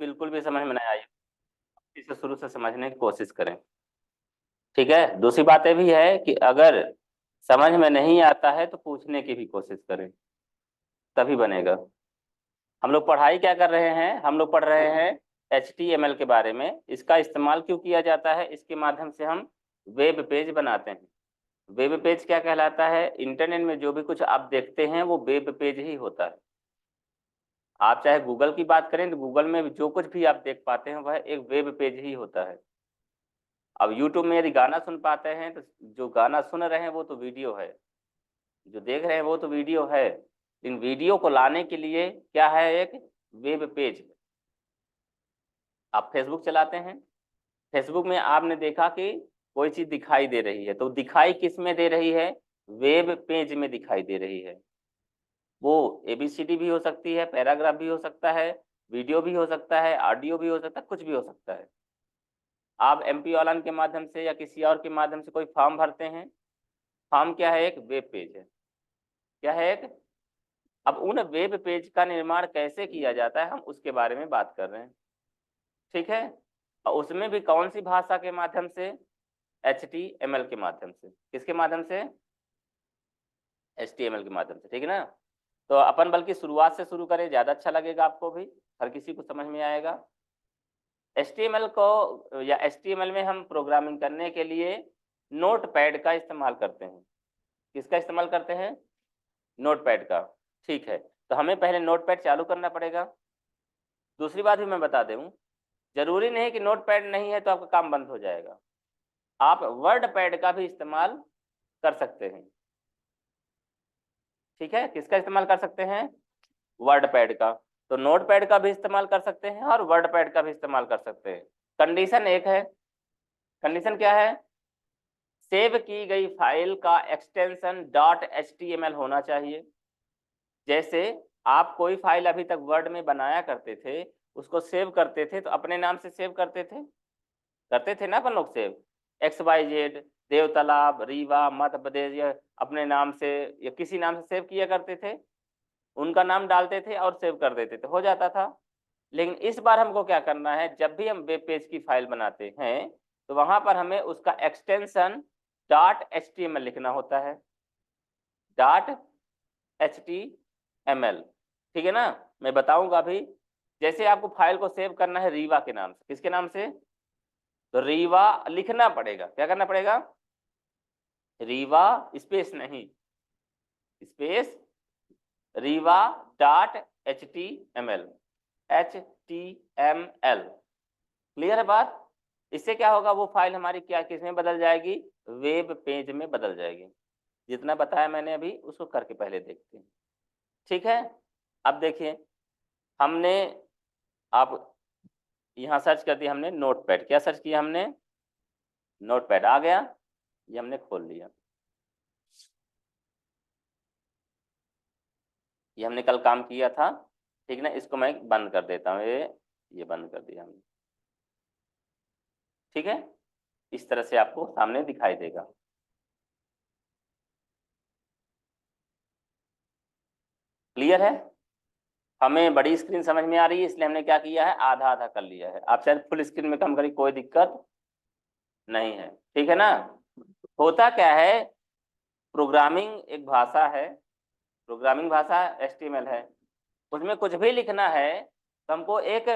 बिल्कुल भी समझ में नहीं आई, इसे शुरू से समझने की कोशिश करें। ठीक है, दूसरी बातें भी है कि अगर समझ में नहीं आता है तो पूछने की भी कोशिश करें, तभी बनेगा। हम लोग पढ़ाई क्या कर रहे हैं, हम लोग पढ़ रहे हैं HTML के बारे में। इसका इस्तेमाल क्यों किया जाता है, इसके माध्यम से हम वेब पेज बनाते हैं। वेब पेज क्या कहलाता है, इंटरनेट में जो भी कुछ आप देखते हैं वो वेब पेज ही होता है। आप चाहे गूगल की बात करें तो गूगल में जो कुछ भी आप देख पाते हैं वह एक वेब पेज ही होता है। अब यूट्यूब में यदि गाना सुन पाते हैं तो जो गाना सुन रहे हैं वो तो वीडियो है, जो देख रहे हैं वो तो वीडियो है। इन वीडियो को लाने के लिए क्या है, एक वेब पेज। आप फेसबुक चलाते हैं, फेसबुक में आपने देखा कि कोई चीज दिखाई दे रही है, तो दिखाई किस में दे रही है, वेब पेज में दिखाई दे रही है। वो ABCD भी हो सकती है, पैराग्राफ भी हो सकता है, वीडियो भी हो सकता है, ऑडियो भी हो सकता है, कुछ भी हो सकता है। आप MP ऑनलाइन के माध्यम से या किसी और के माध्यम से कोई फॉर्म भरते हैं, फॉर्म क्या है, एक वेब पेज है। क्या है, एक। अब उन वेब पेज का निर्माण कैसे किया जाता है हम उसके बारे में बात कर रहे हैं। ठीक है, और उसमें भी कौन सी भाषा के माध्यम से, HTML के माध्यम से। किसके माध्यम से, HTML के माध्यम से। ठीक है ना, तो अपन बल्कि शुरुआत से शुरू करें, ज्यादा अच्छा लगेगा, आपको भी हर किसी को समझ में आएगा। HTML को या HTML में हम प्रोग्रामिंग करने के लिए नोटपैड का इस्तेमाल करते हैं। किसका इस्तेमाल करते हैं, नोटपैड का। ठीक है, तो हमें पहले नोटपैड चालू करना पड़ेगा। दूसरी बात भी मैं बता दूं, जरूरी नहीं कि नोटपैड नहीं है तो आपका काम बंद हो जाएगा। आप वर्ड पैड का भी इस्तेमाल कर सकते हैं। ठीक है, किसका इस्तेमाल कर सकते हैं, वर्ड पैड का। तो नोट पैड का भी इस्तेमाल कर सकते हैं और वर्ड पैड का भी इस्तेमाल कर सकते हैं। कंडीशन एक है, कंडीशन क्या है, सेव की गई फाइल का एक्सटेंशन .html होना चाहिए। जैसे आप कोई फाइल अभी तक वर्ड में बनाया करते थे, उसको सेव करते थे तो अपने नाम से सेव करते थे ना अपन लोग सेव, XYZ, देव तालाब, रीवा, मध्य प्रदेश, या अपने नाम से या किसी नाम से सेव किया करते थे। उनका नाम डालते थे और सेव कर देते थे, हो जाता था। लेकिन इस बार हमको क्या करना है, जब भी हम वेब पेज की फाइल बनाते हैं तो वहां पर हमें उसका एक्सटेंशन .html लिखना होता है, .html। ठीक है ना, मैं बताऊंगा अभी। जैसे आपको फाइल को सेव करना है रीवा के नाम से, किसके नाम से, तो रीवा लिखना पड़ेगा। क्या करना पड़ेगा, रीवा स्पेस नहीं, space Rewa .html, HTML। Clear है बात। इससे क्या होगा, वो फाइल हमारी क्या किस में बदल जाएगी, वेब पेज में बदल जाएगी। जितना बताया मैंने अभी उसको करके पहले देखते हैं। ठीक है, अब देखिए, हमने आप यहाँ सर्च कर दिया हमने नोटपैड। क्या सर्च किया हमने, नोटपैड आ गया, ये हमने खोल लिया। ये हमने कल काम किया था। ठीक ना, इसको मैं बंद कर देता हूँ, ये बंद कर दिया हमने। ठीक है, इस तरह से आपको सामने दिखाई देगा। क्लियर है, हमें बड़ी स्क्रीन समझ में आ रही है, इसलिए हमने क्या किया है, आधा आधा कर लिया है। आप शायद फुल स्क्रीन में काम करिए, कोई दिक्कत नहीं है। ठीक है ना, होता क्या है, प्रोग्रामिंग एक भाषा है, प्रोग्रामिंग भाषा HTML है। उसमें कुछ भी लिखना है तो हमको एक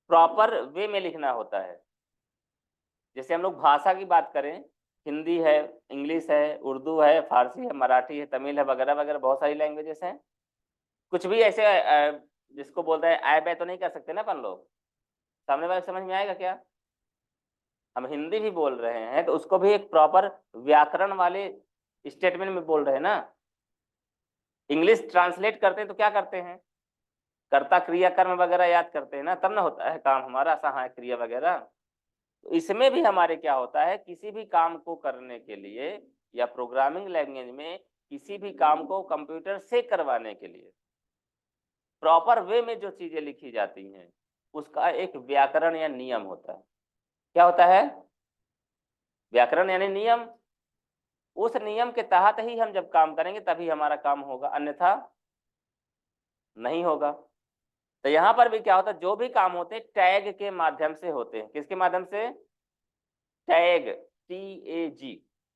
प्रॉपर वे में लिखना होता है। जैसे हम लोग भाषा की बात करें, हिंदी है, इंग्लिश है, उर्दू है, फारसी है, मराठी है, तमिल है, वगैरह वगैरह, बहुत सारी लैंग्वेजेस हैं। कुछ भी ऐसे जिसको बोलते हैं ऐ बै तो नहीं कर सकते ना अपन लोग, सामने वाले समझ में आएगा क्या। हम हिंदी भी बोल रहे हैं तो उसको भी एक प्रॉपर व्याकरण वाले स्टेटमेंट में बोल रहे हैं ना। इंग्लिश ट्रांसलेट करते हैं तो क्या करते हैं, कर्ता क्रिया कर्म वगैरह याद करते हैं ना, तब ना होता है काम हमारा, सहायक क्रिया वगैरह। तो इसमें भी हमारे क्या होता है, किसी भी काम को करने के लिए या प्रोग्रामिंग लैंग्वेज में किसी भी काम को कंप्यूटर से करवाने के लिए प्रॉपर वे में जो चीजें लिखी जाती हैं उसका एक व्याकरण या नियम होता है। क्या होता है, व्याकरण यानी नियम। उस नियम के तहत ही हम जब काम करेंगे तभी हमारा काम होगा, अन्यथा नहीं होगा। तो यहाँ पर भी क्या होता है, जो भी काम होते हैं टैग के माध्यम से होते हैं। किसके माध्यम से? Tag, TAG,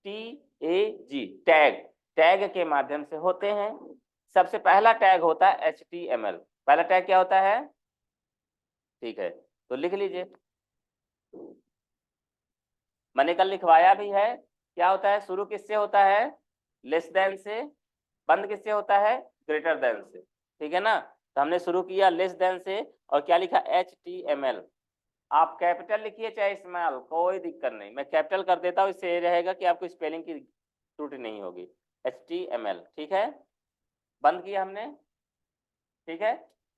TAG, tag, tag के माध्यम से होते हैं। सबसे पहला टैग होता है HTML। पहला टैग क्या होता है? ठीक है, तो लिख लीजिए, मैंने कल लिखवाया भी है। क्या होता है? शुरू किससे होता है? लेस देन से। बंद किससे होता है? ग्रेटर देन से। ठीक है ना? तो हमने शुरू किया लेस देन से, और क्या लिखा? HTML। आप कैपिटल लिखिए चाहे स्मॉल, कोई दिक्कत नहीं, मैं कैपिटल कर देता हूँ, इससे ये रहेगा कि आपको स्पेलिंग की त्रुटि नहीं होगी। HTML, ठीक है। बंद किया हमने, ठीक है।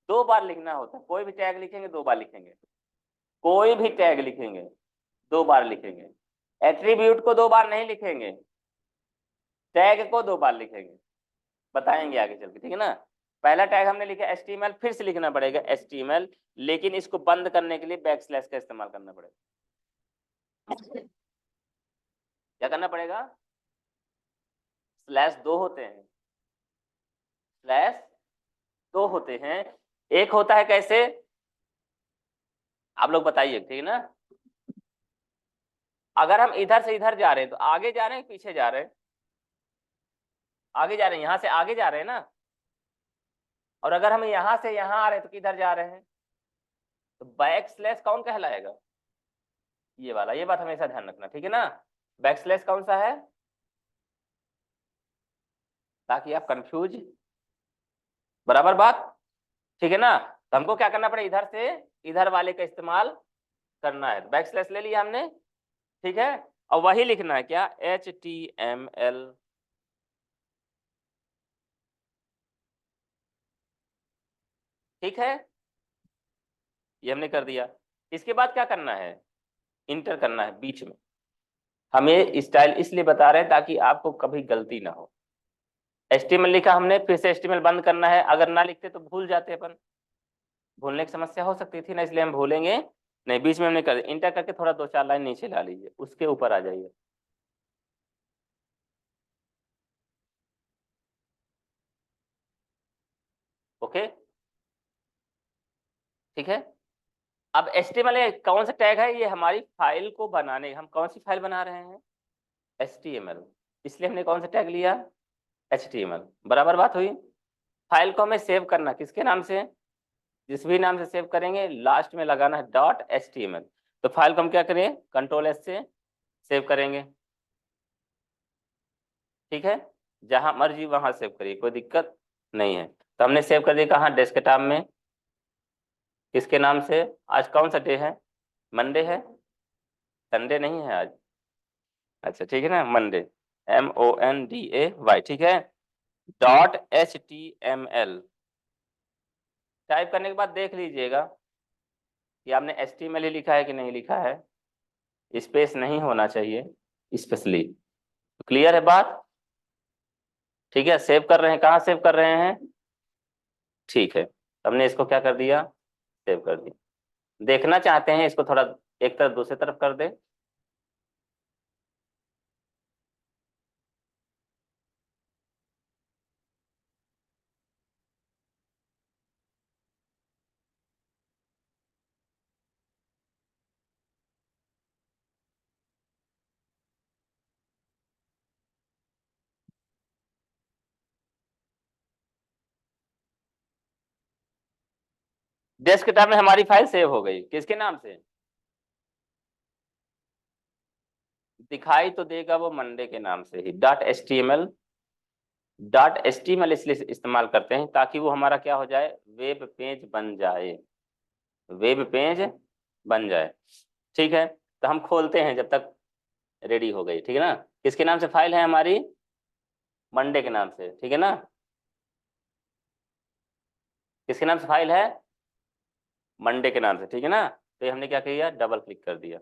2 बार लिखना होता है, कोई भी टैग लिखेंगे 2 बार लिखेंगे, कोई भी टैग लिखेंगे 2 बार लिखेंगे। एट्रीब्यूट को 2 बार नहीं लिखेंगे, टैग को 2 बार लिखेंगे, बताएंगे आगे चल के, ठीक है ना। पहला टैग हमने लिखा HTML, फिर से लिखना पड़ेगा HTML, लेकिन इसको बंद करने के लिए बैकस्लैश का इस्तेमाल करना पड़ेगा। क्या करना पड़ेगा? स्लैश 2 होते हैं, स्लैश 2 होते हैं। एक होता है कैसे, आप लोग बताइए, ठीक है ना। अगर हम इधर से इधर जा रहे हैं तो आगे जा रहे हैं, पीछे जा रहे हैं? आगे जा रहे हैं, यहां से आगे जा रहे हैं ना। और अगर हम यहां से यहां आ रहे हैं तो किधर जा रहे हैं? तो बैक स्लैश कौन कहलाएगा? ये वाला, ये बात हमेशा ध्यान रखना, ठीक है ना। बैक स्लैश कौन सा है, ताकि आप कंफ्यूज, बराबर बात, ठीक है ना। तो हमको क्या करना पड़ेगा, इधर से इधर वाले का इस्तेमाल करना है। बैक स्लैश ले लिया हमने, ठीक है। और वही लिखना है क्या? HTML, ठीक है। ये हमने कर दिया। इसके बाद क्या करना है? इंटर करना है बीच में। हमें स्टाइल इसलिए बता रहे हैं ताकि आपको कभी गलती ना हो। HTML लिखा हमने, फिर से HTML बंद करना है। अगर ना लिखते तो भूल जाते अपन, भूलने की समस्या हो सकती थी ना, इसलिए हम भूलेंगे नहीं। बीच में हमने कर इंटर करके थोड़ा 2-4 लाइन नीचे ला लीजिए, उसके ऊपर आ जाइए। ओके, ठीक है। अब HTML कौन सा टैग है? ये हमारी फाइल को बनाने, हम कौन सी फाइल बना रहे हैं? HTML, इसलिए हमने कौन सा टैग लिया? HTML, बराबर बात हुई। फाइल को हमें सेव करना किसके नाम से? जिस भी नाम से सेव करेंगे लास्ट में लगाना है .html। तो फाइल को हम क्या करें? Ctrl+S से सेव करेंगे, ठीक है। जहां मर्जी वहां सेव करिए, कोई दिक्कत नहीं है। तो हमने सेव कर दिया कहाँ? डेस्कटॉप में। किसके नाम से? आज कौन सा डे है? मंडे है, संडे नहीं है आज। अच्छा, ठीक है ना, मंडे, MONDAY, ठीक है। .html टाइप करने के बाद देख लीजिएगा कि आपने HTML ही लिखा है कि नहीं लिखा है। स्पेस नहीं होना चाहिए स्पेशली। क्लियर है बात? ठीक है, सेव कर रहे हैं, कहाँ सेव कर रहे हैं? ठीक है, हमने इसको क्या कर दिया? सेव कर दिया। देखना चाहते हैं इसको थोड़ा एक तरफ दूसरी तरफ कर दे। डेस्कटॉप में हमारी फाइल सेव हो गई, किसके नाम से? दिखाई तो देगा वो मंडे के नाम से ही। .html इसलिए इस्तेमाल करते हैं ताकि वो हमारा क्या हो जाए? वेब पेज बन जाए, वेब पेज बन जाए, ठीक है। तो हम खोलते हैं जब तक रेडी हो गई, ठीक है ना। किसके नाम से फाइल है हमारी? मंडे के नाम से, ठीक है ना। किसके नाम से फाइल है? मंडे के नाम से, ठीक है ना। तो ये हमने क्या किया? डबल क्लिक कर दिया।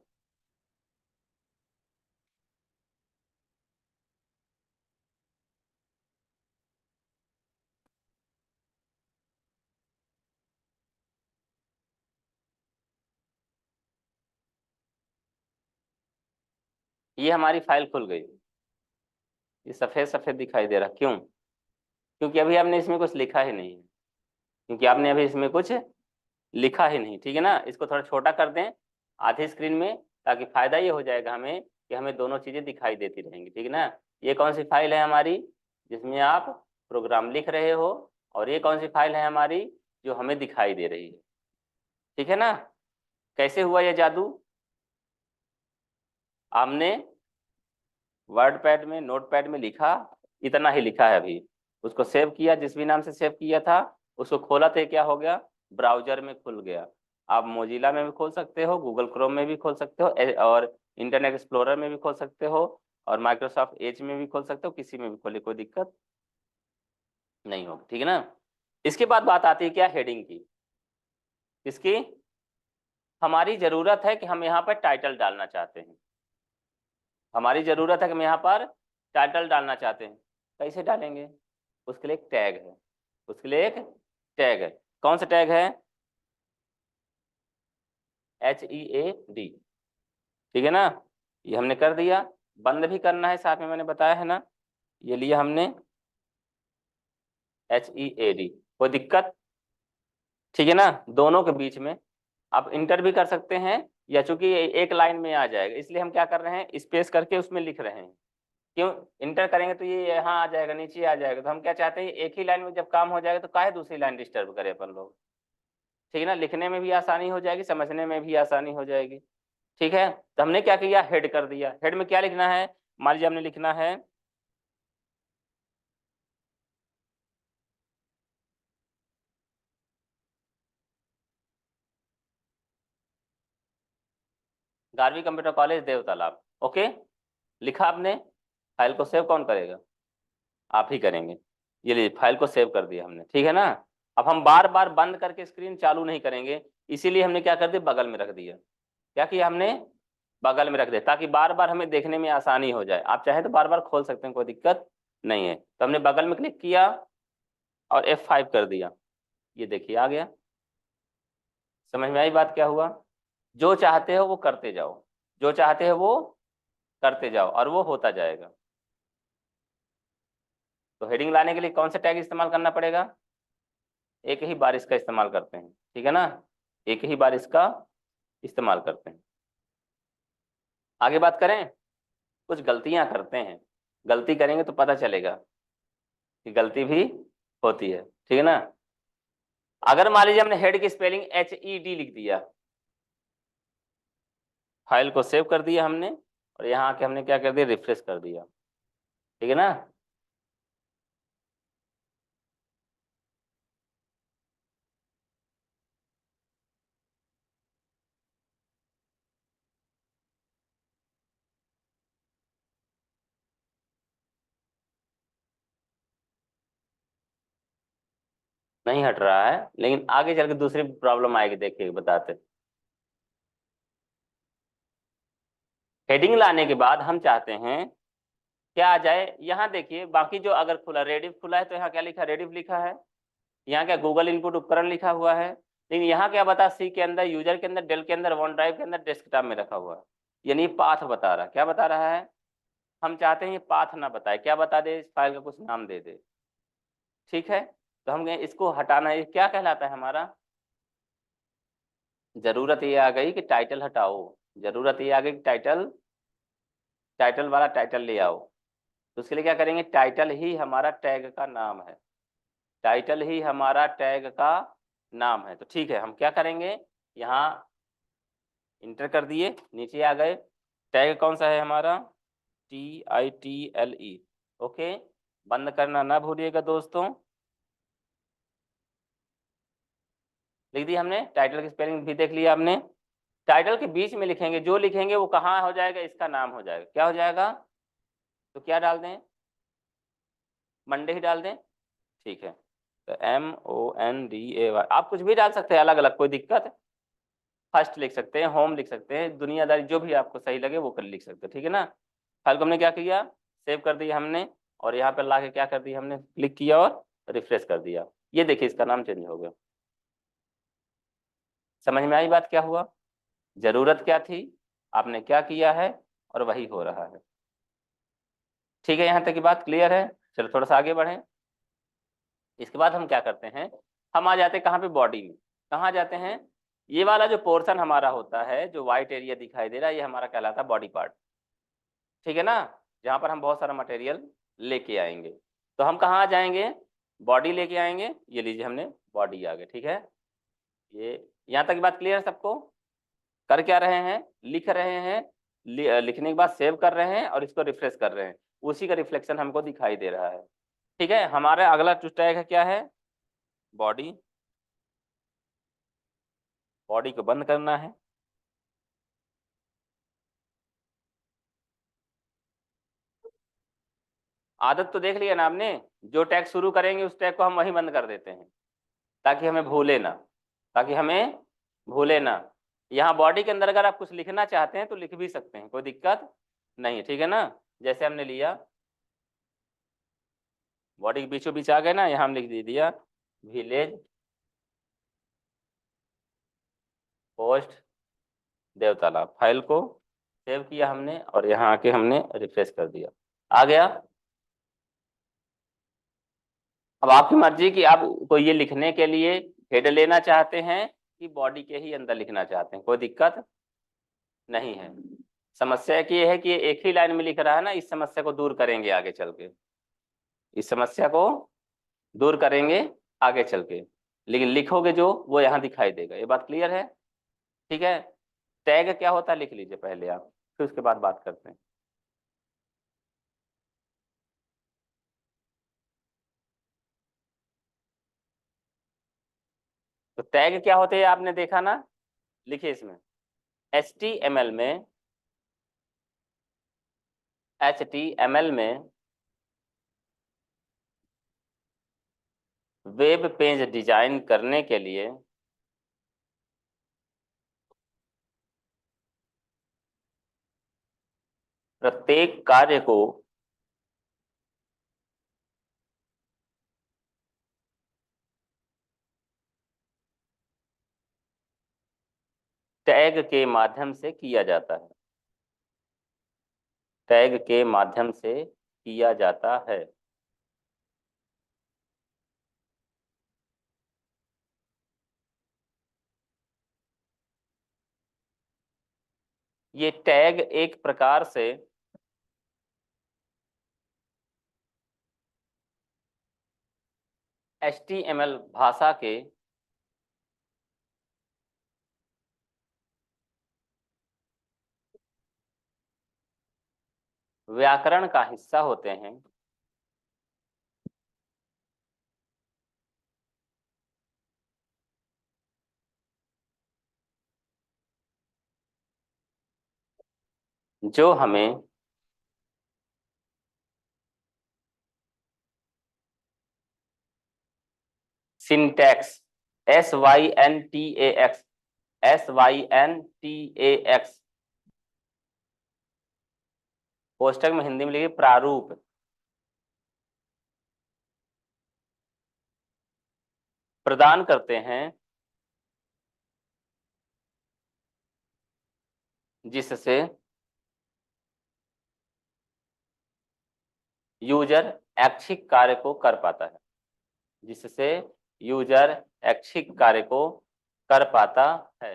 ये हमारी फाइल खुल गई। ये सफेद सफेद दिखाई दे रहा, क्यों? क्योंकि अभी आपने इसमें कुछ लिखा ही नहीं है, क्योंकि आपने अभी इसमें कुछ लिखा ही नहीं, ठीक है ना। इसको थोड़ा छोटा कर दें आधी स्क्रीन में, ताकि फायदा ये हो जाएगा हमें कि हमें दोनों चीजें दिखाई देती रहेंगी, ठीक है ना। ये कौन सी फाइल है हमारी जिसमें आप प्रोग्राम लिख रहे हो, और ये कौन सी फाइल है हमारी जो हमें दिखाई दे रही है, ठीक है ना। कैसे हुआ ये जादू? आपने वर्ड पैड में, नोट पैड में लिखा, इतना ही लिखा है अभी, उसको सेव किया, जिस भी नाम से सेव किया था उसको खोला, तो क्या हो गया, ब्राउजर में खुल गया। आप मोजिला में भी खोल सकते हो, गूगल क्रोम में भी खोल सकते हो, और इंटरनेट एक्सप्लोरर में भी खोल सकते हो, और माइक्रोसॉफ्ट एज में भी खोल सकते हो, किसी में भी खोले, कोई दिक्कत नहीं होगी, ठीक है ना। इसके बाद बात आती है क्या, हेडिंग की। इसकी हमारी जरूरत है कि हम यहाँ पर टाइटल डालना चाहते हैं, हमारी जरूरत है कि हम यहाँ पर टाइटल डालना चाहते हैं। कैसे डालेंगे? उसके लिए एक टैग है, उसके लिए एक टैग है। कौन सा टैग है? HEAD, ठीक है ना। ये हमने कर दिया, बंद भी करना है साथ में, मैंने बताया है ना। ये लिया हमने HEAD, कोई दिक्कत? ठीक है ना। दोनों के बीच में आप इंटर भी कर सकते हैं, या चूंकि ये एक लाइन में आ जाएगा इसलिए हम क्या कर रहे हैं, स्पेस करके उसमें लिख रहे हैं। क्यों? इंटर करेंगे तो ये यहाँ आ जाएगा, नीचे आ जाएगा, तो हम क्या चाहते हैं, एक ही लाइन में जब काम हो जाएगा तो काहे दूसरी लाइन डिस्टर्ब करें अपन लोग, ठीक है ना। लिखने में भी आसानी हो जाएगी, समझने में भी आसानी हो जाएगी, ठीक है। तो हमने क्या किया, हेड कर दिया। हेड में क्या लिखना है, मान लीजिए हमने लिखना है गारवी कंप्यूटर कॉलेज देवतालाब, ओके। लिखा आपने, फाइल को सेव कौन करेगा, आप ही करेंगे। ये लीजिए फाइल को सेव कर दिया हमने, ठीक है ना। अब हम बार बार बंद करके स्क्रीन चालू नहीं करेंगे, इसीलिए हमने क्या कर दिया, बगल में रख दिया। क्या किया हमने, बगल में रख दिया, ताकि बार बार हमें देखने में आसानी हो जाए। आप चाहे तो बार बार खोल सकते हैं, कोई दिक्कत नहीं है। तो हमने बगल में क्लिक किया और F5 कर दिया, ये देखिए आ गया। समझ में आई बात क्या हुआ? जो चाहते हो वो करते जाओ, जो चाहते हो वो करते जाओ, और वो होता जाएगा। तो हेडिंग लाने के लिए कौन सा टैग इस्तेमाल करना पड़ेगा, एक ही बार इसका इस्तेमाल करते हैं, ठीक है ना। एक ही बार इसका इस्तेमाल करते हैं। आगे बात करें, कुछ गलतियां करते हैं, गलती करेंगे तो पता चलेगा कि गलती भी होती है, ठीक है ना। अगर मान लीजिए हमने हेड की स्पेलिंग HED लिख दिया, फाइल को सेव कर दिया हमने, और यहाँ आके हमने क्या कर दिया, रिफ्रेश कर दिया, ठीक है ना। नहीं हट रहा है, लेकिन आगे चल के दूसरी प्रॉब्लम आएगी, देखिए बताते। हेडिंग लाने के बाद हम चाहते हैं क्या आ जाए, यहाँ देखिए बाकी जो अगर खुला रेडिफ खुला है तो यहाँ क्या लिखा, रेडिफ लिखा है। यहाँ क्या गूगल इनपुट उपकरण लिखा हुआ है। लेकिन यहाँ क्या बता, सी के अंदर, यूजर के अंदर, डेल के अंदर, वन ड्राइव के अंदर, डेस्कटॉप में रखा हुआ है। यानी पाथ बता रहा, क्या बता रहा है, हम चाहते हैं ये पाथ ना बताए, क्या बता दे, इस फाइल का कुछ नाम दे दे, ठीक है। तो हम इसको हटाना, ये क्या कहलाता है हमारा, जरूरत ये आ गई कि टाइटल हटाओ, जरूरत ये आ गई कि टाइटल, टाइटल वाला टाइटल ले आओ। तो उसके लिए क्या करेंगे, टाइटल ही हमारा टैग का नाम है, टाइटल ही हमारा टैग का नाम है। तो ठीक है, हम क्या करेंगे, यहाँ इंटर कर दिए, नीचे आ गए, टैग कौन सा है हमारा, TITLE, ओके। बंद करना ना भूलिएगा दोस्तों। लिख दिया हमने, टाइटल की स्पेलिंग भी देख लिया हमने। टाइटल के बीच में लिखेंगे, जो लिखेंगे वो कहाँ हो जाएगा, इसका नाम हो जाएगा, क्या हो जाएगा, तो क्या डाल दें, मंडे ही डाल दें, ठीक है। तो MONDAY, आप कुछ भी डाल सकते हैं अलग अलग, कोई दिक्कत। फर्स्ट लिख सकते हैं, होम लिख सकते हैं, दुनियादारी जो भी आपको सही लगे वो कर लिख सकते हैं, ठीक है ना। फाइल को हमने क्या किया, सेव कर दिया हमने, और यहाँ पर ला के क्या कर दिया हमने, क्लिक किया और रिफ्रेश कर दिया। ये देखिए इसका नाम चेंज हो गया। समझ में आई बात क्या हुआ, जरूरत क्या थी, आपने क्या किया है, और वही हो रहा है। ठीक है, यहाँ तक की बात क्लियर है। चलो थोड़ा सा आगे बढ़ें। इसके बाद हम क्या करते हैं, हम आ जाते हैं कहाँ पे, बॉडी में। कहाँ जाते हैं? ये वाला जो पोर्शन हमारा होता है, जो व्हाइट एरिया दिखाई दे रहा है, ये हमारा कहलाता है बॉडी पार्ट। ठीक है ना? जहाँ पर हम बहुत सारा मटेरियल लेके आएंगे। तो हम कहाँ जाएंगे? बॉडी लेके आएंगे। ये लीजिए, हमने बॉडी आ गए। ठीक है, ये यहाँ तक की बात क्लियर है सबको? कर क्या रहे हैं? लिख रहे हैं। लिखने के बाद सेव कर रहे हैं और इसको रिफ्रेश कर रहे हैं। उसी का रिफ्लेक्शन हमको दिखाई दे रहा है। ठीक है, हमारा अगला टैग है, क्या है? बॉडी। बॉडी को बंद करना है। आदत तो देख लिया ना आपने, जो टैग शुरू करेंगे उस टैग को हम वहीं बंद कर देते हैं, ताकि हमें भूले ना। ताकि हमें भूले ना। यहाँ बॉडी के अंदर अगर आप कुछ लिखना चाहते हैं तो लिख भी सकते हैं, कोई दिक्कत नहीं है। ठीक है ना? जैसे हमने लिया, बॉडी के बीचों बीच आ गए ना, यहाँ हम लिख दे दिया विलेज पोस्ट देवताला। फाइल को सेव किया हमने और यहाँ आके हमने रिफ्रेश कर दिया, आ गया। अब आपकी मर्जी कि आप को ये लिखने के लिए हेड लेना चाहते हैं कि बॉडी के ही अंदर लिखना चाहते हैं, कोई दिक्कत नहीं है। समस्या की ये है कि ये एक ही लाइन में लिख रहा है ना, इस समस्या को दूर करेंगे आगे चल के। इस समस्या को दूर करेंगे आगे चल के, लेकिन लिखोगे जो वो यहाँ दिखाई देगा। ये बात क्लियर है? ठीक है। टैग क्या होता है लिख लीजिए पहले आप, फिर उसके बाद बात करते हैं। तो टैग क्या होते हैं आपने देखा ना, लिखिए इसमें। HTML में, HTML में वेब पेज डिजाइन करने के लिए प्रत्येक कार्य को टैग के माध्यम से किया जाता है। टैग के माध्यम से किया जाता है। ये टैग एक प्रकार से HTML भाषा के व्याकरण का हिस्सा होते हैं, जो हमें सिंटैक्स, SYNTAX, SYNTAX, कोष्टक में हिंदी में लिखिए प्रारूप, प्रदान करते हैं, जिससे यूजर ऐच्छिक कार्य को कर पाता है। जिससे यूजर ऐच्छिक कार्य को कर पाता है।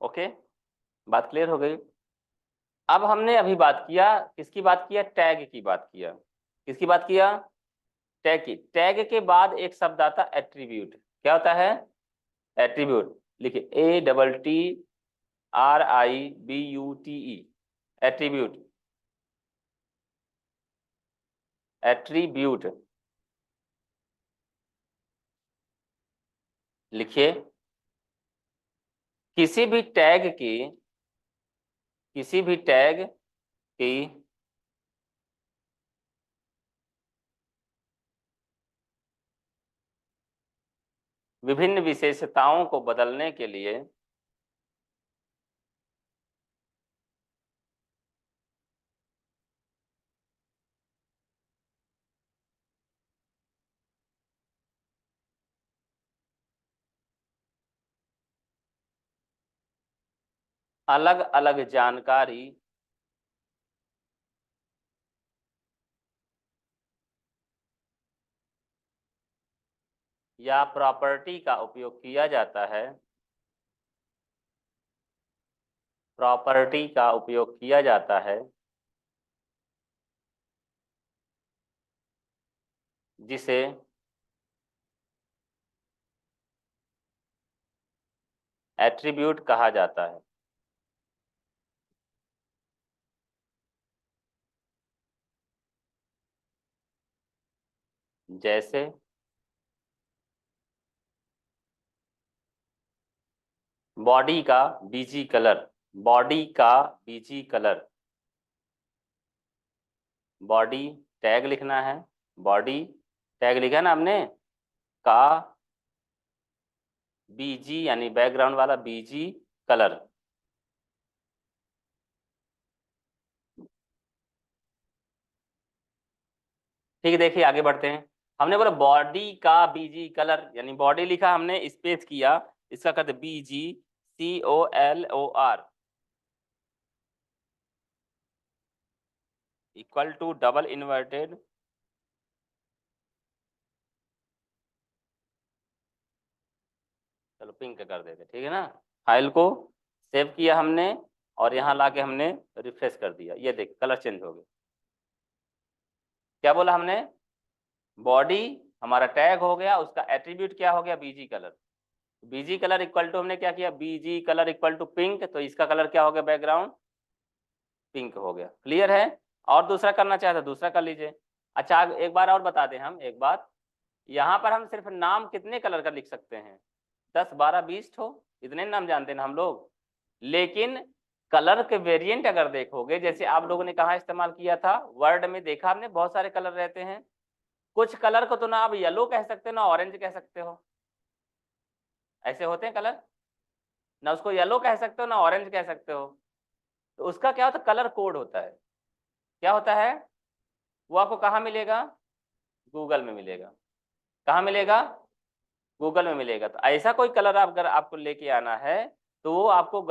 ओके, बात क्लियर हो गई? अब हमने अभी बात किया, किसकी बात किया? टैग की बात किया। किसकी बात किया? टैग की। टैग के बाद एक शब्द आता है एट्रीब्यूट। क्या होता है? एट्रीब्यूट। लिखिए ATTRIBUTE, एट्रीब्यूट। एट्रीब्यूट लिखिए। किसी भी टैग की, किसी भी टैग की विभिन्न विशेषताओं को बदलने के लिए अलग अलग जानकारी या प्रॉपर्टी का उपयोग किया जाता है, प्रॉपर्टी का उपयोग किया जाता है जिसे एट्रीब्यूट कहा जाता है। जैसे बॉडी का बीजी कलर, बॉडी का बीजी कलर, बॉडी टैग लिखना है, बॉडी टैग लिखा है ना हमने, का बीजी यानी बैकग्राउंड वाला बीजी कलर। ठीक है, देखिए आगे बढ़ते हैं। हमने बोला बॉडी का बीजी कलर, यानी बॉडी लिखा हमने स्पेस किया, इसका कहते BG COLOR equal to double inverted चलो पिंक कर देते, ठीक है ना। फाइल को सेव किया हमने और यहाँ लाके हमने रिफ्रेश कर दिया, ये देख कलर चेंज हो गया। क्या बोला हमने, बॉडी हमारा टैग हो गया, उसका एट्रीब्यूट क्या हो गया, BG colour. BG colour equal to हमने क्या किया, BG colour equal to pink, तो इसका कलर क्या हो गया, बैकग्राउंड पिंक हो गया। क्लियर है। और दूसरा करना चाहे तो दूसरा कर लीजिए। अच्छा एक बार और बता दें हम एक बात, यहाँ पर हम सिर्फ नाम कितने कलर का लिख सकते हैं, 10 12 20 ठो, इतने नाम जानते हैं हम लोग। लेकिन कलर के वेरिएंट अगर देखोगे, जैसे आप लोगों ने कहाँ इस्तेमाल किया था, वर्ड में देखा आपने बहुत सारे कलर रहते हैं। कुछ कलर को तो ना आप येलो कह सकते हो ना ऑरेंज कह सकते हो, ऐसे होते हैं कलर, ना उसको येलो कह सकते हो ना ऑरेंज कह सकते हो। तो उसका क्या होता है, कलर कोड होता है। क्या होता है, वो आपको कहाँ मिलेगा, गूगल में मिलेगा। कहाँ मिलेगा, गूगल में मिलेगा। तो ऐसा कोई कलर आप अगर आपको लेके आना है, तो वो आपको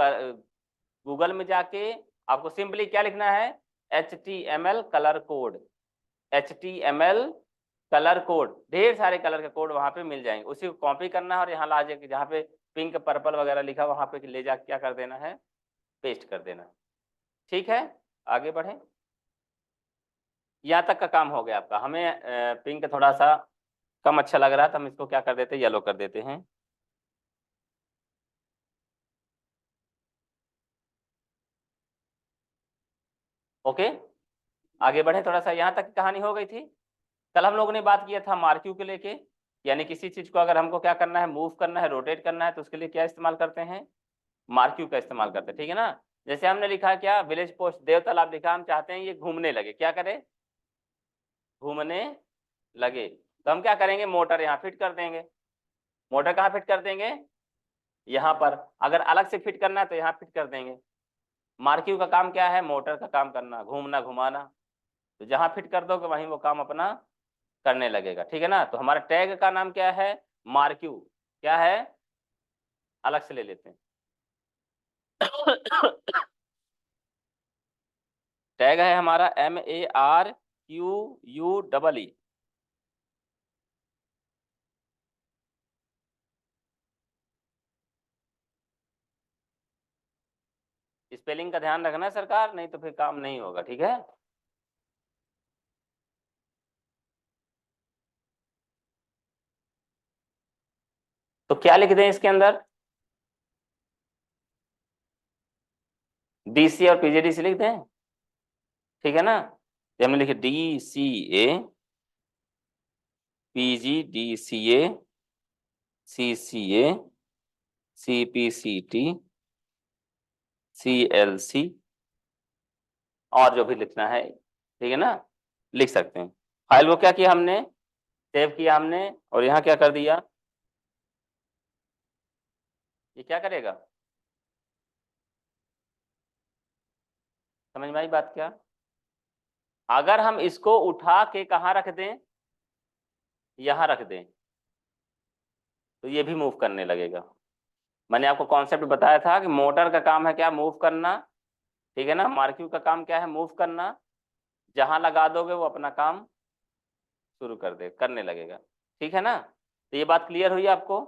गूगल में जाके आपको सिंपली क्या लिखना है, HTML colour code, HTML colour code, ढेर सारे कलर के कोड वहां पे मिल जाएंगे, उसी को कॉपी करना है और यहाँ ला जाके जहाँ पे पिंक पर्पल वगैरह लिखा वहां पे ले जाके क्या कर देना है, पेस्ट कर देना है। ठीक है, आगे बढ़े। यहाँ तक का काम हो गया आपका। हमें पिंक थोड़ा सा कम अच्छा लग रहा है, तो हम इसको क्या कर देते हैं, येलो कर देते हैं। ओके, आगे बढ़े थोड़ा सा। यहाँ तक की कहानी हो गई थी। कल हम लोगों ने बात किया था मार्क्यू के लेके, यानी किसी चीज को अगर हमको क्या करना है, मूव करना है, रोटेट करना है, तो उसके लिए क्या इस्तेमाल करते हैं, मार्क्यू का इस्तेमाल करते हैं। ठीक है ना। जैसे हमने लिखा क्या, विलेज पोस्ट देव तालाब लिखा, हम चाहते हैं ये घूमने लगे, क्या करें, घूमने लगे। तो हम क्या करेंगे, मोटर यहाँ फिट कर देंगे। मोटर कहाँ फिट कर देंगे, यहाँ पर। अगर अलग से फिट करना है तो यहाँ फिट कर देंगे। मार्क्यू का काम क्या है, मोटर का काम करना, घूमना घुमाना। तो जहाँ फिट कर दोगे वहीं वो काम अपना करने लगेगा। ठीक है ना। तो हमारा टैग का नाम क्या है, मार्क्यू। क्या है, अलग से ले लेते हैं। टैग है हमारा MARQUE। स्पेलिंग का ध्यान रखना है सरकार, नहीं तो फिर काम नहीं होगा। ठीक है। तो क्या लिख दें इसके अंदर, DC और PGDC लिख दें। ठीक है ना। ये हमने लिखे DCA PGDCA CCA CPCT CLC और जो भी लिखना है, ठीक है ना, लिख सकते हैं। फाइल को क्या किया हमने, सेव किया हमने, और यहाँ क्या कर दिया, ये क्या करेगा, समझ में आई बात क्या। अगर हम इसको उठा के कहाँ रख दें, यहाँ रख दें, तो ये भी मूव करने लगेगा। मैंने आपको कॉन्सेप्ट बताया था कि मोटर का काम है क्या, मूव करना, ठीक है ना। मार्क्यू का काम क्या है, मूव करना। जहां लगा दोगे वो अपना काम शुरू करने लगेगा, ठीक है ना। तो ये बात क्लियर हुई आपको,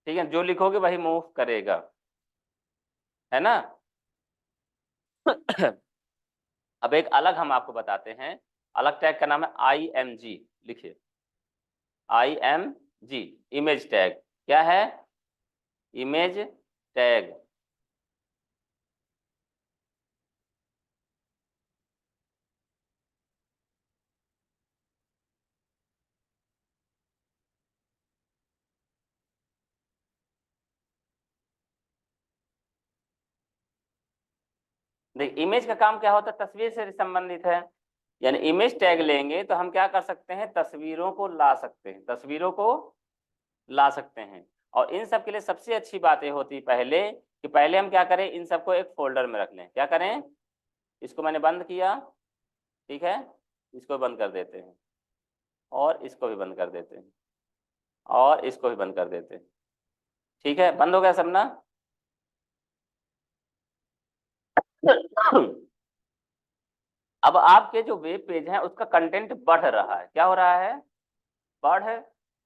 ठीक है। जो लिखोगे वही मूव करेगा, है ना। अब एक अलग हम आपको बताते हैं, अलग टैग का नाम है IMG। लिखिए IMG, इमेज टैग। क्या है, इमेज टैग। देख, इमेज का काम क्या होता है, तस्वीर से संबंधित है। यानी इमेज टैग लेंगे तो हम क्या कर सकते हैं, तस्वीरों को ला सकते हैं, तस्वीरों को ला सकते हैं। और इन सब के लिए सबसे अच्छी बात ये होती है पहले, कि पहले हम क्या करें, इन सबको एक फोल्डर में रख लें। क्या करें, इसको मैंने बंद किया, ठीक है, इसको बंद कर देते हैं, और इसको भी बंद कर देते हैं, और इसको भी बंद कर देते हैं। ठीक है, बंद हो गया सब ना। अब आपके जो वेब पेज है उसका कंटेंट बढ़ रहा है, क्या हो रहा है, बढ़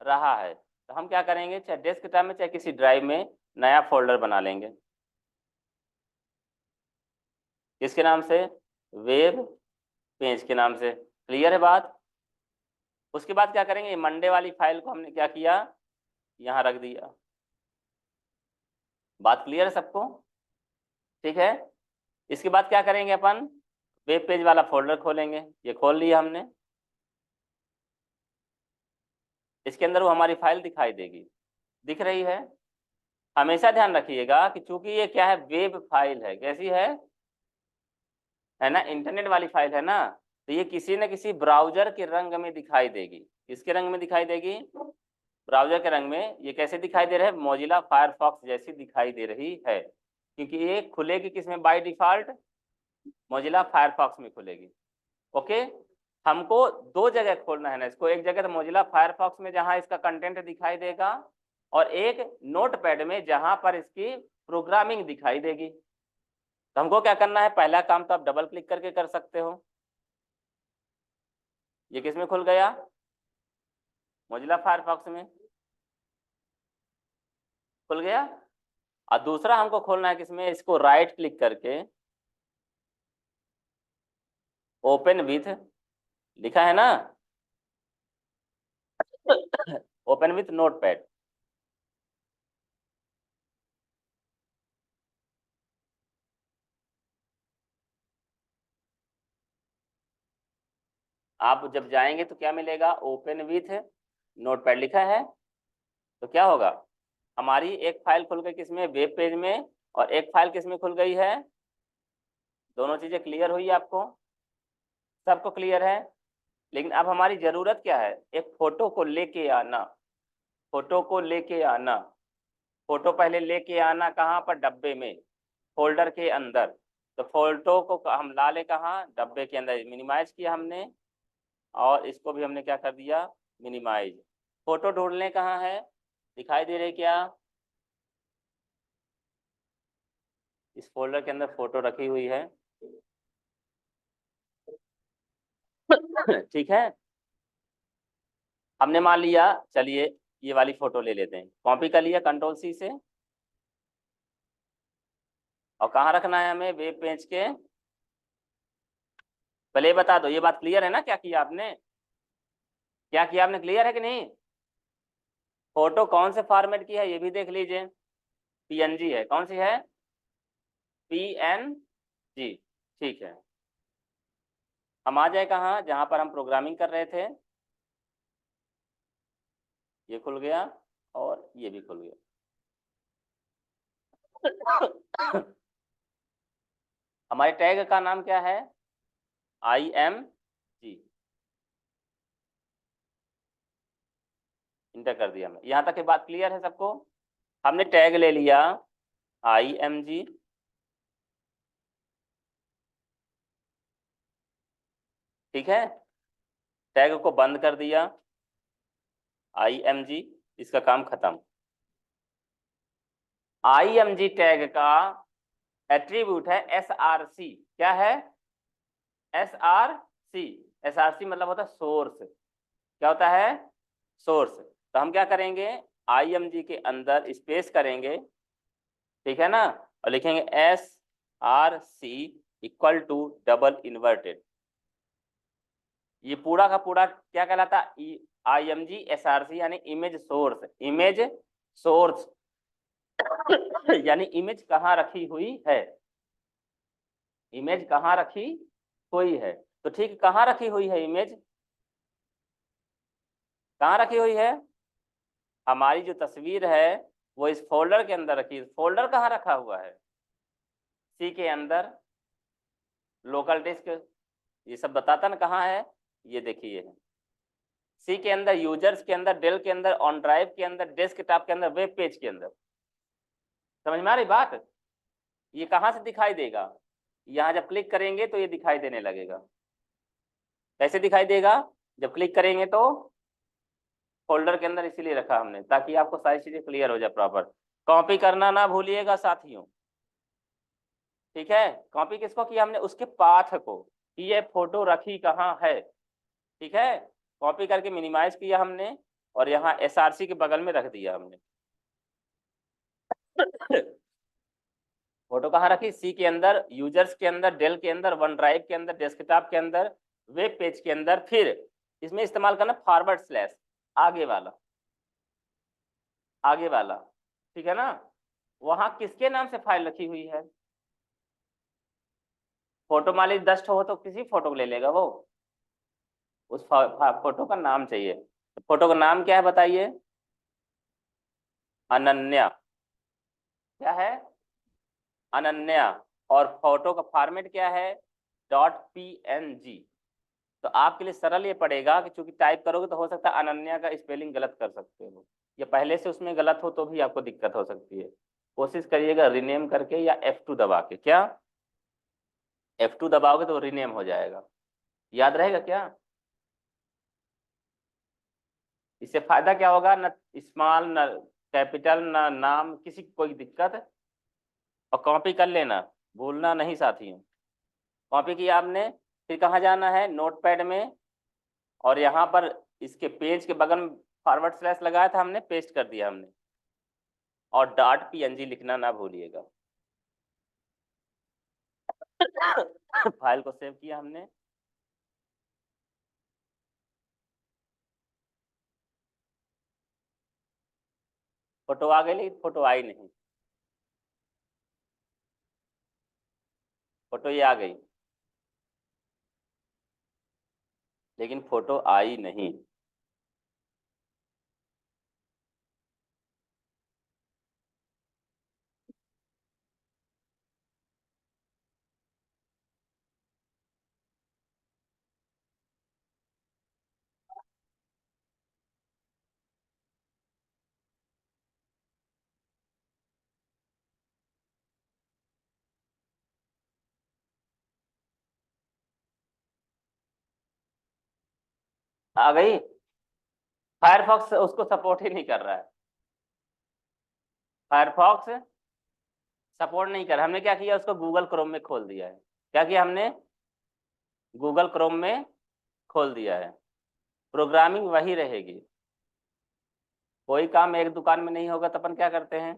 रहा है। तो हम क्या करेंगे, चाहे डेस्कटॉप में चाहे किसी ड्राइव में नया फोल्डर बना लेंगे। किसके नाम से, वेब पेज के नाम से। क्लियर है बात। उसके बाद क्या करेंगे, मंडे वाली फाइल को हमने क्या किया, यहाँ रख दिया। बात क्लियर है सबको, ठीक है। इसके बाद क्या करेंगे अपन, वेब पेज वाला फोल्डर खोलेंगे। ये खोल लिया हमने, इसके अंदर वो हमारी फाइल दिखाई देगी, दिख रही है। हमेशा ध्यान रखिएगा कि चूंकि ये क्या है, वेब फाइल है, कैसी है ना, इंटरनेट वाली फाइल है ना, तो ये किसी न किसी ब्राउजर के रंग में दिखाई देगी। किसके रंग में दिखाई देगी, ब्राउजर के रंग में। ये कैसे दिखाई दे रहा है, मोजिला फायरफॉक्स जैसी दिखाई दे रही है, क्योंकि ये खुलेगी किसमें बाय डिफॉल्ट, मोजिला फायरफॉक्स में खुलेगी। ओके, हमको दो जगह खोलना है ना इसको, एक जगह तो मोजिला फायरफॉक्स में जहां इसका कंटेंट दिखाई देगा, और एक नोटपैड में जहां पर इसकी प्रोग्रामिंग दिखाई देगी। तो हमको क्या करना है, पहला काम तो आप डबल क्लिक करके कर सकते हो। ये किस में खुल गया, मोजिला फायरफॉक्स में खुल गया। और दूसरा हमको खोलना है किसमें, इसको राइट क्लिक करके ओपन विथ, लिखा है ना, ओपन विथ नोटपैड। आप जब जाएंगे तो क्या मिलेगा, ओपन विथ नोटपैड लिखा है। तो क्या होगा, हमारी एक फाइल खुल गई किसमें, वेब पेज में, और एक फाइल किसमें खुल गई है। दोनों चीजें क्लियर हुई आपको, सबको क्लियर है। लेकिन अब हमारी जरूरत क्या है, एक फोटो को लेके आना, फोटो को लेके आना। फोटो पहले लेके आना कहाँ पर, डब्बे में, फोल्डर के अंदर। तो फोटो को हम ला ले कहाँ, डब्बे के अंदर। मिनिमाइज किया हमने, और इसको भी हमने क्या कर दिया, मिनिमाइज। फोटो ढूंढने कहाँ है, दिखाई दे रही क्या, इस फोल्डर के अंदर फोटो रखी हुई है। ठीक है, हमने मान लिया, चलिए ये वाली फोटो ले लेते हैं, कॉपी कर लिया कंट्रोल सी से। और कहाँ रखना है हमें, वेब पेज के, पहले ये बता दो, ये बात क्लियर है ना, क्या किया आपने, क्या किया आपने, क्लियर है कि नहीं। फोटो कौन से फॉर्मेट की है ये भी देख लीजिए, PNG है, कौन सी है, PNG। ठीक है, हम आ जाए कहाँ, जहाँ पर हम प्रोग्रामिंग कर रहे थे। ये खुल गया, और ये भी खुल गया। हमारे टैग का नाम क्या है, IMG। इंटर कर दिया मैं, यहाँ तक की बात क्लियर है सबको। हमने टैग ले लिया IMG, ठीक है, टैग को बंद कर दिया, IMG, इसका काम खत्म। IMG टैग का एट्रीब्यूट है SRC। क्या है? SRC। SRC मतलब होता है सोर्स। क्या होता है? सोर्स। तो हम क्या करेंगे, IMG के अंदर स्पेस करेंगे, ठीक है ना, और लिखेंगे SRC equal to double inverted. ये पूरा का पूरा क्या कहलाता है? IMG SRC यानी इमेज सोर्स। इमेज सोर्स यानी इमेज कहाँ रखी हुई है, इमेज कहाँ रखी हुई है। तो ठीक, कहाँ रखी हुई है इमेज, कहाँ रखी हुई है? हमारी जो तस्वीर है वो इस फोल्डर के अंदर रखी है। फोल्डर कहाँ रखा हुआ है? सी के अंदर, लोकल डिस्क, ये सब बताता ना कहाँ है। ये देखिए है सी के अंदर, यूजर्स के अंदर, डेल के अंदर, ऑन ड्राइव के अंदर, डेस्कटॉप के अंदर, वेब पेज के अंदर। समझ में आ रही बात? ये कहाँ से दिखाई देगा? यहाँ जब क्लिक करेंगे तो ये दिखाई देने लगेगा। कैसे दिखाई देगा? जब क्लिक करेंगे तो फोल्डर के अंदर इसीलिए रखा हमने ताकि आपको सारी चीजें क्लियर हो जाए प्रॉपर। कॉपी करना ना भूलिएगा साथियों, ठीक है। कॉपी किसको किया हमने? उसके पाथ को, कि ये फोटो रखी कहाँ है, ठीक है। कॉपी करके मिनिमाइज किया हमने और यहाँ SRC के बगल में रख दिया हमने। फोटो कहाँ रखी? सी के अंदर, यूजर्स के अंदर, डेल के अंदर, वन ड्राइव के अंदर, डेस्कटॉप के अंदर, वेब पेज के अंदर। फिर इसमें इस्तेमाल करना फॉरवर्ड स्लैश, आगे वाला, आगे वाला, ठीक है ना। वहां किसके नाम से फाइल रखी हुई है? फोटो मालिक 10 हो तो किसी फोटो को ले लेगा वो, उस फोटो का नाम चाहिए। तो फोटो का नाम क्या है बताइए? अनन्या। क्या है? अनन्या। और फोटो का फॉर्मेट क्या है? .png। तो आपके लिए सरल ये पड़ेगा कि चूंकि टाइप करोगे तो हो सकता है अनन्या का स्पेलिंग गलत कर सकते हो, या पहले से उसमें गलत हो तो भी आपको दिक्कत हो सकती है। कोशिश करिएगा रिनेम करके या F2 दबा के। क्या? F2 दबाओगे तो रिनेम हो जाएगा। याद रहेगा क्या? इससे फायदा क्या होगा? न स्मॉल न कैपिटल न नाम, किसी की कोई दिक्कत। और कॉपी कर लेना, भूलना नहीं साथियों। कॉपी किया आपने, फिर कहाँ जाना है? नोटपैड में, और यहाँ पर इसके पेज के बगल में फॉरवर्ड स्लैश लगाया था हमने, पेस्ट कर दिया हमने। और .png लिखना ना भूलिएगा। फाइल को सेव किया हमने। फोटो आ गई लेकिन फोटो आई नहीं। फोटो ये आ गई लेकिन फोटो आई नहीं। आ गई। फायरफॉक्स उसको सपोर्ट ही नहीं कर रहा है। फायरफॉक्स सपोर्ट नहीं कर रहा। हमने क्या किया? उसको गूगल क्रोम में खोल दिया है। क्या किया हमने? गूगल क्रोम में खोल दिया है। प्रोग्रामिंग वही रहेगी। कोई काम एक दुकान में नहीं होगा तो अपन क्या करते हैं?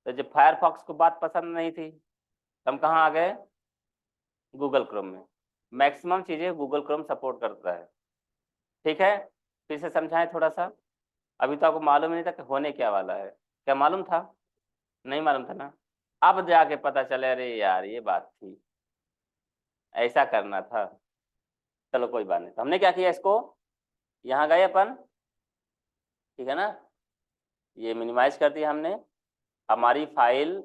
तो जब फायरफॉक्स को बात पसंद नहीं थी तो हम कहाँ आ गए? गूगल क्रोम में। मैक्सिमम चीजें गूगल क्रोम सपोर्ट करता है, ठीक है। फिर से समझाएं थोड़ा सा। अभी तो आपको मालूम नहीं था कि होने क्या वाला है। क्या मालूम था? नहीं मालूम था ना। अब जाके पता चले, अरे यार ये बात थी, ऐसा करना था। चलो कोई बात नहीं। तो हमने क्या किया? इसको यहाँ गए अपन, ठीक है ना। ये मिनिमाइज कर दिया हमने। हमारी फाइल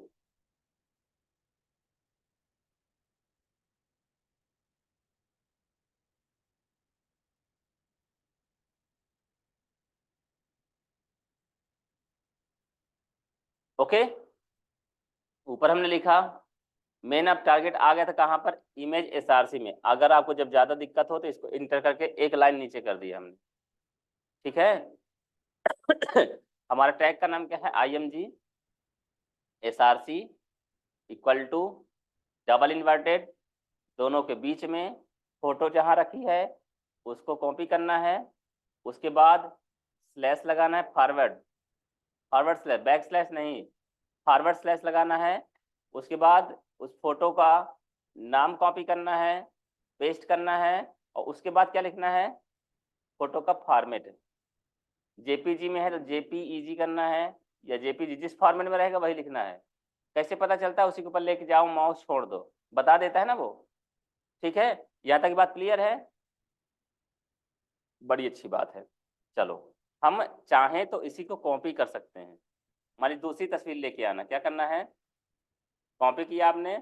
ओके। ऊपर हमने लिखा मेन अब टारगेट आ गया था कहाँ पर? इमेज SRC में। अगर आपको जब ज्यादा दिक्कत हो तो इसको इंटर करके एक लाइन नीचे कर दिया हमने, ठीक है। हमारा टैग का नाम क्या है, IMG SRC equal to double inverted, दोनों के बीच में फोटो जहां रखी है उसको कॉपी करना है, उसके बाद स्लैश लगाना है, forward, forward slash, back slash नहीं, फॉरवर्ड स्लैश लगाना है। उसके बाद उस फोटो का नाम कॉपी करना है, पेस्ट करना है, और उसके बाद क्या लिखना है, फोटो का फॉर्मेट, जेपीजी में है तो जेपीईजी करना है, या जेपीजी जिस फॉर्मेट में रहेगा वही लिखना है। कैसे पता चलता है, उसी के ऊपर लेके जाओ, माउस छोड़ दो, बता देता है ना वो। ठीक है, यहाँ तक बात क्लियर है, बड़ी अच्छी बात है। चलो, हम चाहें तो इसी को कॉपी कर सकते हैं। हमारी दूसरी तस्वीर लेके आना, क्या करना है, कॉपी किया आपने,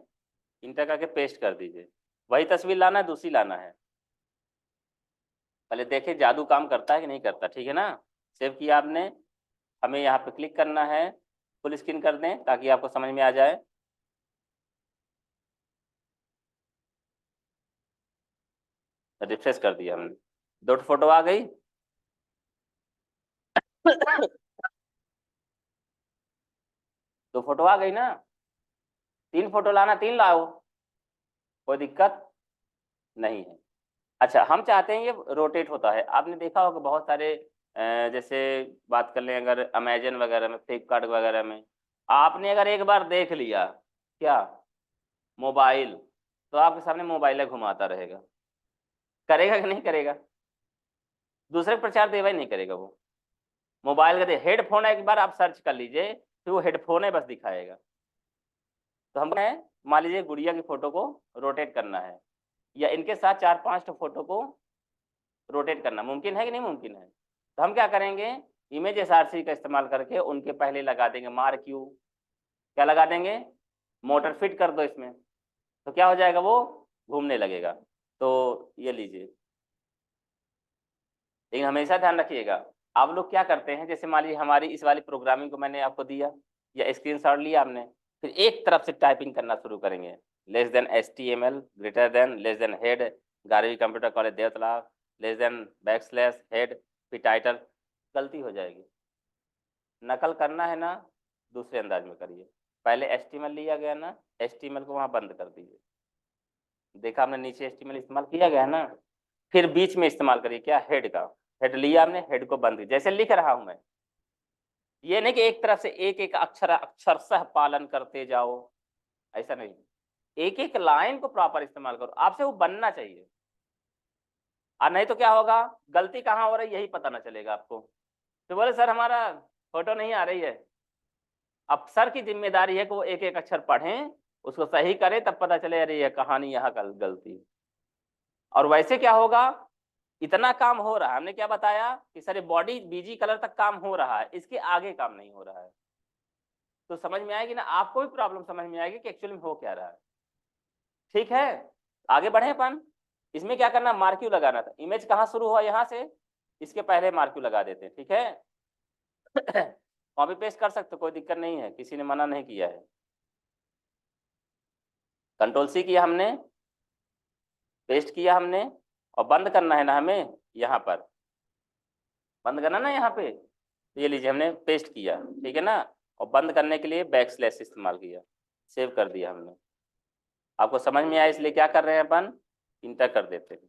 इंटर करके पेस्ट कर दीजिए, वही तस्वीर लाना है, दूसरी लाना है। पहले देखे जादू काम करता है कि नहीं करता, ठीक है ना। सेव किया आपने, हमें यहाँ पे क्लिक करना है, फुल स्क्रीन कर दें ताकि आपको समझ में आ जाए। रिफ्रेश कर दिया हमने, दो फोटो आ गई। दो फोटो आ गई ना, तीन फोटो लाना, तीन लाओ, कोई दिक्कत नहीं है। अच्छा, हम चाहते हैं ये रोटेट होता है, आपने देखा होगा बहुत सारे जैसे बात कर लें अगर अमेजन वगैरह में, फ्लिपकार्ट वगैरह में, आपने अगर एक बार देख लिया क्या, मोबाइल, तो आपके सामने मोबाइल घुमाता रहेगा, करेगा कि नहीं करेगा, दूसरे को प्रचार देवा ही नहीं करेगा वो। मोबाइल का हेडफोन है, एक बार आप सर्च कर लीजिए, तो वो हेडफोन है बस दिखाएगा। तो हम है, मान लीजिए गुड़िया की फोटो को रोटेट करना है, या इनके साथ चार पांच फोटो को रोटेट करना मुमकिन है कि नहीं मुमकिन है। तो हम क्या करेंगे, इमेज एसआरसी का इस्तेमाल करके उनके पहले लगा देंगे मार्क यू, क्या लगा देंगे, मोटर फिट कर दो इसमें, तो क्या हो जाएगा, वो घूमने लगेगा। तो ये लीजिए, लेकिन हमेशा ध्यान रखिएगा, आप लोग क्या करते हैं, जैसे मान लीजिए हमारी इस वाली प्रोग्रामिंग को मैंने आपको दिया, या स्क्रीनशॉट लिया आपने, फिर एक तरफ से टाइपिंग करना शुरू करेंगे, less than HTML, greater than, less than head, Garvi computer college Devtalab, less than back slash head, फिर टाइटल, गलती हो जाएगी। नकल करना है ना, दूसरे अंदाज में करिए, पहले HTML लिया गया ना, HTML को वहां बंद कर दीजिए, देखा आपने नीचे HTML इस्तेमाल किया गया ना, फिर बीच में इस्तेमाल करिए क्या, हेड का, हेड लिया आपने, हेड को बंद, जैसे लिख रहा हूं मैं, ये नहीं कि एक तरफ से एक एक अक्षर अक्षरशः पालन करते जाओ, ऐसा नहीं, एक एक लाइन को प्रॉपर इस्तेमाल करो, आपसे वो बनना चाहिए। और नहीं तो क्या होगा, गलती कहाँ हो रही है यही पता ना चलेगा आपको, तो बोले सर हमारा फोटो नहीं आ रही है। अब सर की जिम्मेदारी है कि वो एक एक अक्षर पढ़ें, उसको सही करें, तब पता चले अरे ये कहानी यहाँ गलती। और वैसे क्या होगा, इतना काम हो रहा है, हमने क्या बताया कि सर बॉडी बीजी कलर तक काम हो रहा है, इसके आगे काम नहीं हो रहा है। तो समझ में आएगी ना, आपको भी प्रॉब्लम समझ में आएगी कि एक्चुअली में हो क्या रहा है। ठीक है, आगे बढ़े अपन, इसमें क्या करना, मार्क्यू लगाना था, इमेज कहाँ शुरू हुआ, यहाँ से, इसके पहले मार्क्यू लगा देते हैं, ठीक है। कॉपी पेस्ट कर सकते, कोई दिक्कत नहीं है, किसी ने मना नहीं किया है। कंट्रोल C किया हमने, पेस्ट किया हमने, और बंद करना है ना हमें, यहाँ पर बंद करना ना यहाँ पे, तो ये लीजिए हमने पेस्ट किया, ठीक है ना, और बंद करने के लिए बैक स्लैश इस्तेमाल किया, सेव कर दिया हमने। आपको समझ में आया, इसलिए क्या कर रहे हैं अपन, इंटर कर देते हैं।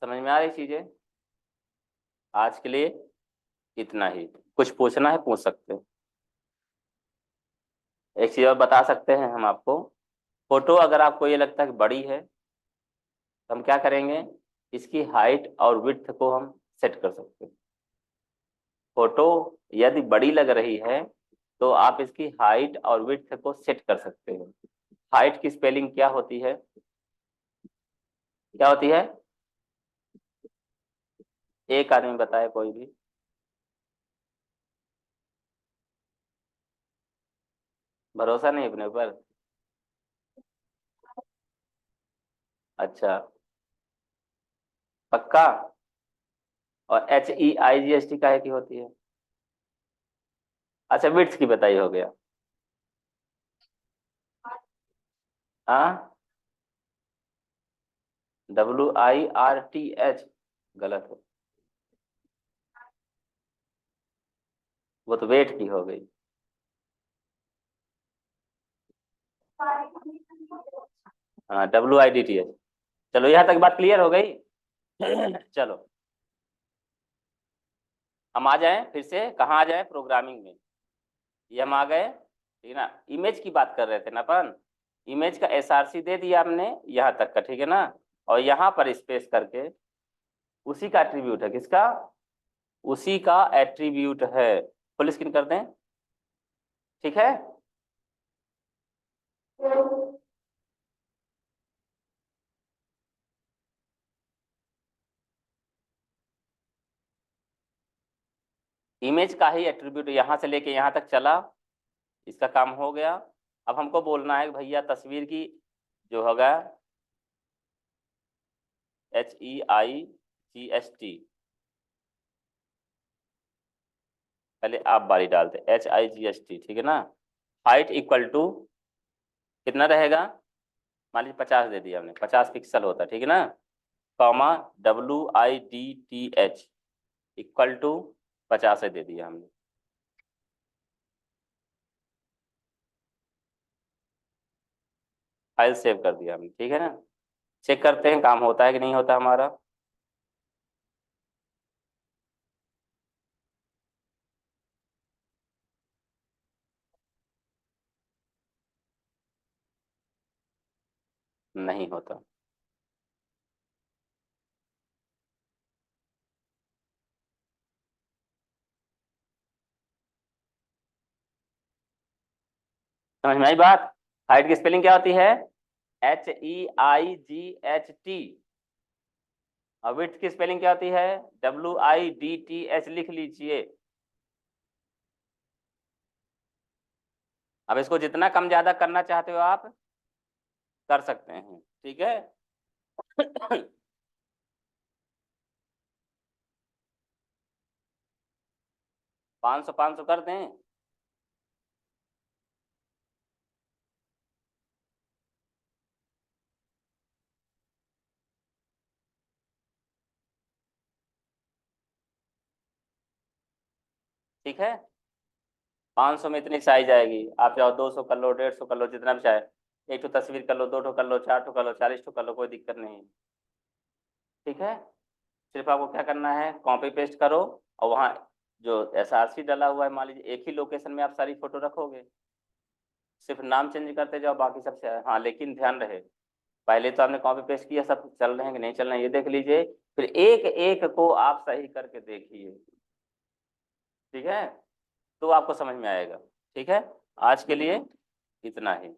समझ में आ रही चीजें, आज के लिए इतना ही, कुछ पूछना है पूछ सकते हैं। एक चीज और बता सकते हैं हम आपको, फोटो अगर आपको ये लगता है कि बड़ी है, तो हम क्या करेंगे, इसकी हाइट और विड्थ को हम सेट कर सकते हैं। फोटो यदि बड़ी लग रही है तो आप इसकी हाइट और विड्थ को सेट कर सकते हैं। हाइट की स्पेलिंग क्या होती है, क्या होती है, एक आदमी बताए कोई भी। भरोसा नहीं अपने ऊपर, अच्छा, पक्का। और HEIGHT काहे की होती है, अच्छा विड्थ की बताई हो गया, हाँ, WIRTH गलत है, वो तो वेट की हो गई। हाँ, WIDTH। चलो यहाँ तक बात क्लियर हो गई। चलो हम आ जाएं फिर से, कहाँ आ जाएं, प्रोग्रामिंग में। ये हम आ गए, ठीक है ना। इमेज की बात कर रहे थे ना अपन, इमेज का SRC दे दिया हमने यहाँ तक का, ठीक है ना। और यहाँ पर स्पेस करके उसी का एट्रीब्यूट है, किसका, उसी का एट्रीब्यूट है। फुल स्क्रीन कर दें, ठीक है। इमेज का ही एट्रीब्यूट यहाँ से लेके यहाँ तक चला, इसका काम हो गया। अब हमको बोलना है कि भैया तस्वीर की जो होगा HEIGST, पहले आप बारी डालते HIGST, ठीक है ना। हाइट इक्वल टू कितना रहेगा, मान लीजिए 50 दे दिया हमने, 50 पिक्सल होता है, ठीक है ना। कॉमा WIDTH इक्वल टू 50 दे दिया हमने। फाइल सेव कर दिया हमने, ठीक है ना। चेक करते हैं काम होता है कि नहीं होता हमारा। नहीं होता। समझ में आई बात। हाइट की स्पेलिंग क्या होती है, HEIGHT। और विड्थ की स्पेलिंग क्या होती है, WIDTH, लिख लीजिए। अब इसको जितना कम ज्यादा करना चाहते हो आप कर सकते हैं, ठीक है। 500 500 कर दें। ठीक है, 500 में इतनी साइज आएगी। आप चाहो 200 कर लो, 150 कर लो, जितना भी चाहे। एक तो तस्वीर कर लो, 2 कर लो, 4 कर लो, 40 कर लो, कोई दिक्कत नहीं। ठीक है, सिर्फ आपको क्या करना है, कॉपी पेस्ट करो। और वहाँ जो SRC डला हुआ है, मान लीजिए एक ही लोकेशन में आप सारी फोटो रखोगे, सिर्फ नाम चेंज करते जाओ, बाकी सब से। हाँ लेकिन ध्यान रहे, पहले तो आपने कॉपी पेस्ट किया, सब चल रहे हैं कि नहीं चल रहे हैं ये देख लीजिए, फिर एक एक को आप सही करके देखिए, ठीक है। तो आपको समझ में आएगा। ठीक है, आज के लिए इतना ही।